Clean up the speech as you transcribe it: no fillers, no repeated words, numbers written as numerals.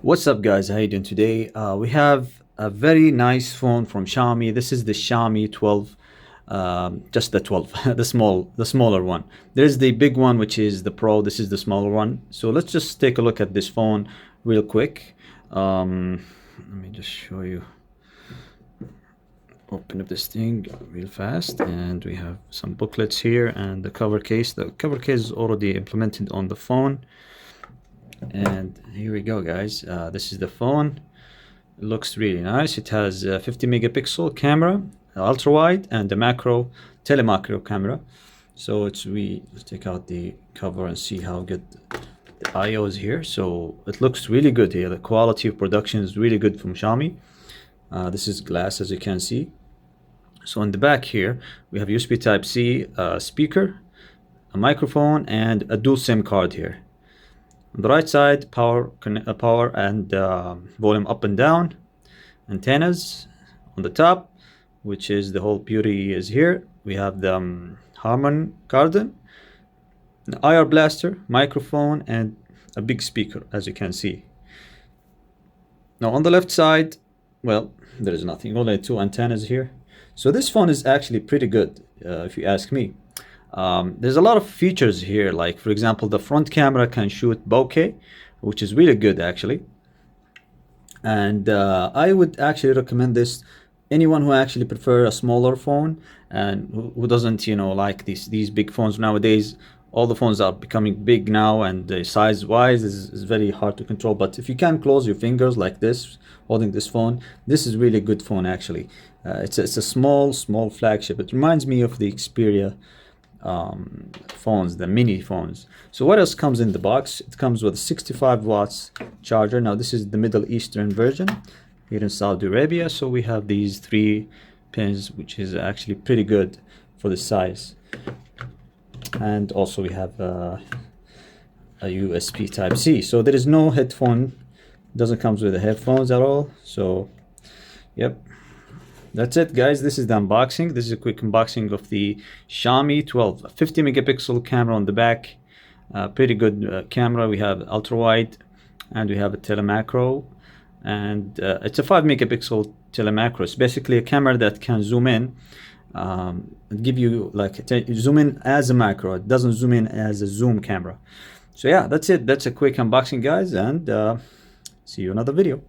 What's up, guys? How you doing today? We have a very nice phone from Xiaomi. This is the Xiaomi 12, just the 12, the smaller one. There's the big one, which is the Pro. This is the smaller one. So let's just take a look at this phone real quick. Let me just show you. Open up this thing real fast, and we have some booklets here and the cover case. The cover case is already implemented on the phone. And here we go, guys. This is the phone. It looks really nice. It has a 50 megapixel camera, ultra wide, and a telemacro camera. So let's take out the cover and see how good the I/O is here. So it looks really good here. The quality of production is really good from Xiaomi. This is glass, as you can see. So on the back here, we have USB Type-C speaker, a microphone, and a dual SIM card here. On the right side, power and volume up and down, antennas on the top, which is the whole beauty is here. We have the Harman Kardon, an IR blaster, microphone, and a big speaker, as you can see. Now on the left side, well, there is nothing, only two antennas here. So this phone is actually pretty good, if you ask me. There's a lot of features here, like for example, the front camera can shoot bokeh, which is really good actually. And I would actually recommend this anyone who actually prefer a smaller phone and who doesn't, like these big phones nowadays. All the phones are becoming big now, and the size wise is very hard to control. But if you can close your fingers like this holding this phone, this is really good phone actually. It's a small flagship. It reminds me of the Xperia phones, the mini phones. So what else comes in the box? It comes with a 65 watts charger. Now this is the Middle Eastern version here in Saudi Arabia. So we have these 3 pins, which is actually pretty good for the size. And also we have a USB Type-C. So there is no headphone. It doesn't come with the headphones at all. So yep, that's it, guys. This is the unboxing. This is a quick unboxing of the Xiaomi 12, a 50 megapixel camera on the back. Pretty good camera. We have ultra wide, and we have a telemacro, and it's a 5 megapixel telemacro. It's basically a camera that can zoom in, give you zoom in as a macro. It doesn't zoom in as a zoom camera. So yeah, that's it. That's a quick unboxing, guys, and see you in another video.